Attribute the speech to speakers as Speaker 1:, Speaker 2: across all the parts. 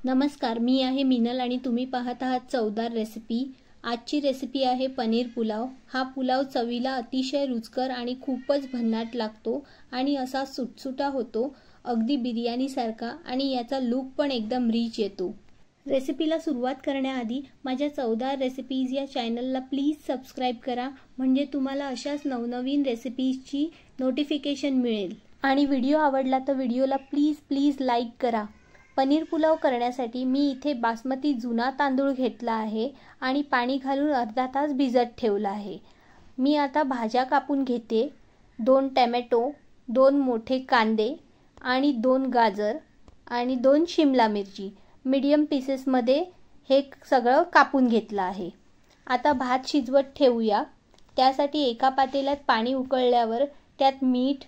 Speaker 1: नमस्कार, मी आहे मिनल आणि तुम्ही पाहत आहात चवदार रेसिपी। आजची रेसिपी आहे पनीर पुलाव। हा पुलाव चवीला अतिशय रुचकर आणि खूपच भन्नाट लागतो आणि असा सुटसुटा होतो, अगदी बिर्याणी सारखा, आणि याचा लुक पण एकदम रिच येतो। रेसिपीला सुरुवात करण्याआधी माझ्या चवदार रेसिपीज या चॅनलला प्लीज सबस्क्राइब करा, म्हणजे तुम्हाला अशाच नवनवीन रेसिपीजची नोटिफिकेशन मिळेल। आणि व्हिडिओ आवडला तर व्हिडिओला प्लीज लाईक करा। पनीर पुलाव करण्यासाठी मी इथे बासमती जुना तांदूळ घेतला आहे आणि पाणी घालून अर्धा तास भिजत ठेवला आहे। मी आता भाज्या कापून घेते। 2 टोमॅटो, 2 मोठे कांदे आणि 2 गाजर आणि 2 शिमला मिरची मीडियम पीसेसमध्ये हे सगळं कापून घेतलं आहे। आता भात शिजवत ठेवूया। त्यासाठी एका पातेल्यात पाणी उकळल्यावर त्यात मीठ,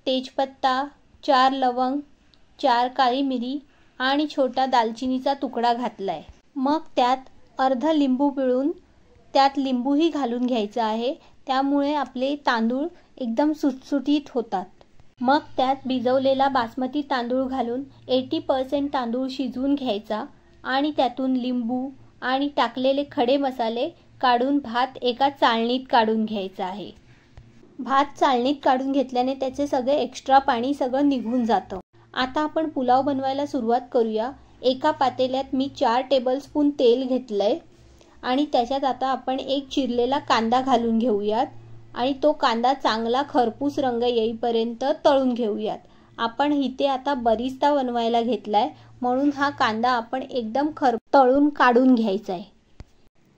Speaker 1: तेजपत्ता, 4 लवंग, 4 काळी मिरी आणि छोटा दालचिनीचा तुकडा घातलाय। मग त्यात अर्धा लिंबू पिळून त्यात लिंबूही घालून घ्यायचा आहे, त्यामुळे आपले तांदूळ एकदम सुटसुटीत होतात। मग त्यात भिजवलेला बासमती तांदूळ घालून 80% तांदूळ शिजवून घ्यायचा आणि त्यातून लिंबू आणि टाकलेले खडे मसाले काढून भात एका चाळणीत काढून घ्यायचा आहे। भात चाळणीत काढून घेतल्याने त्याचे सगळे एक्स्ट्रा पाणी सगळं निघून जातं। आता आपण पुलाव बनवायला सुरुवात करूया। एका पातेल्यात मी 4 टेबलस्पून तेल घेतलंय आणि त्याच्यात आता आपण एक चिरलेला कांदा घालून घेऊयात आणि तो कांदा चांगला खरपूस रंग येईपर्यंत तळून घेऊयात। आपण इथे आता बरिस्ता बनवायला घेतलाय, म्हणून हा कांदा आपण एकदम तळून काढून घ्यायचा आहे।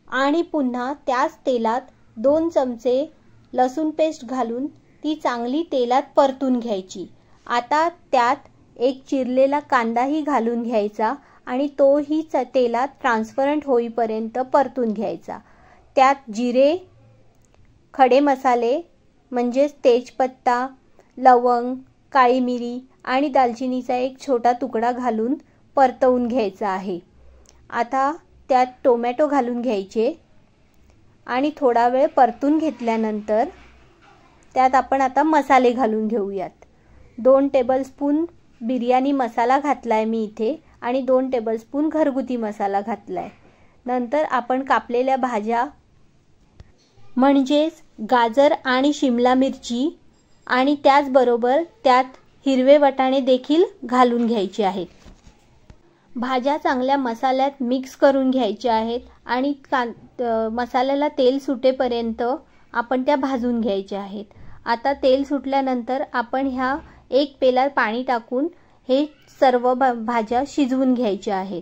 Speaker 1: आणि पुन्हा त्याच तेलात 2 चमचे लसूण पेस्ट घालून ती चांगली तेलात परतून घ्यायची। आता त्यात एक चिरलेला कांदाही घालून घ्यायचा आणि तोही तेलात ट्रान्सपरंट होईपर्यंत परतून घ्यायचा। त्यात जिरे, खडे मसाले म्हणजे तेजपत्ता, लवंग, काळी मिरी आणि दालचिनीचा एक छोटा तुकडा घालून परतवून घ्यायचा आहे। आता त्यात टोमॅटो घालून घ्यायचे आणि थोडा वेळ परतून घेतल्यानंतर त्यात आपण आता मसाले घालून घेऊयात। 2 टेबलस्पून बिर्याणी मसाला घातलाय मी इथे आणि 2 टेबलस्पून घरगुती मसाला घातलाय। नंतर आपण कापलेल्या भाज्या म्हणजेच गाजर आणि शिमला मिरची आणि त्याचबरोबर त्यात हिरवे वाटाणे देखील घालून घ्यायचे आहेत। भाज्या चांगल्या मसाल्यात मिक्स करून घ्यायच्या आहेत आणि मसाल्याला तेल सुटेपर्यंत आपण त्या भाजून घ्यायच्या आहेत। आता तेल सुटल्यानंतर आपण ह्या 1 पेला पाणी टाकून हे सर्व भाज्या शिजवून घ्यायच्या आहेत।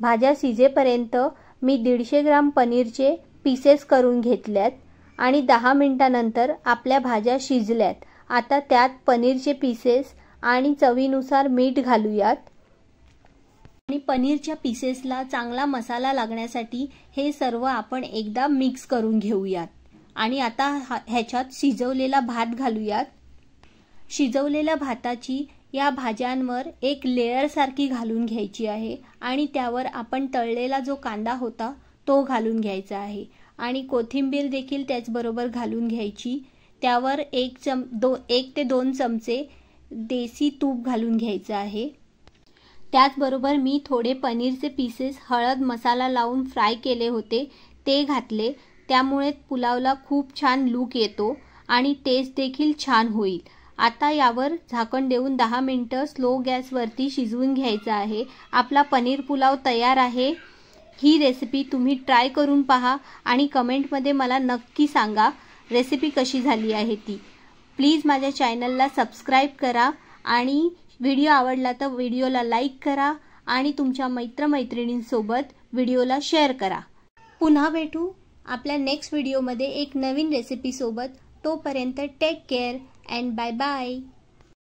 Speaker 1: भाज्या शिजेपर्यंत मी 150 ग्राम पनीरचे पीसेस करून घेतल्यात आणि 10 मिनिटांनंतर आपल्या भाज्या शिजल्यात। आता त्यात पनीरचे पीसेस आणि चवीनुसार मीठ घालूयात आणि पनीरच्या पीसेसला चांगला मसाला लागण्यासाठी हे सर्व आपण एकदा मिक्स करून घेऊयात। आणि आता ह्याच्यात शिजवलेला भात घालूयात। शिजवलेल्या भाताची या भाज्यांवर एक लेयर सारखी घालून घ्यायची आहे आणि त्यावर आपण तळलेला जो कांदा होता तो घालून घ्यायचा आहे आणि कोथिंबीर देखील त्याचबरोबर घालून घ्यायची। त्यावर 1 ते 2 चमचे देसी तूप घालून घ्यायचं आहे। त्याचबरोबर मी थोडे पनीरचे पीसेस हळद मसाला लावून फ्राय केले होते ते घातले, त्यामुळे पुलावला खूप छान लुक येतो आणि टेस्ट देखील छान होईल। आता यावर झाकण देऊन 10 मिनिटं स्लो गॅसवरती शिजवून घ्यायचा आहे। आपला पनीर पुलाव तयार आहे। ही रेसिपी तुम्ही ट्राय करून पहा आणि कमेंटमध्ये मला नक्की सांगा रेसिपी कशी झाली आहे ती। प्लीज माझ्या चॅनलला सबस्क्राइब करा आणि व्हिडिओ आवडला तर व्हिडिओला लाईक करा आणि तुमच्या मित्रमैत्रिणींसोबत व्हिडिओला शेअर करा। पुन्हा भेटू आपल्या नेक्स्ट व्हिडिओमध्ये एक नवीन रेसिपी सोबत। तोपर्यंत take care and bye bye.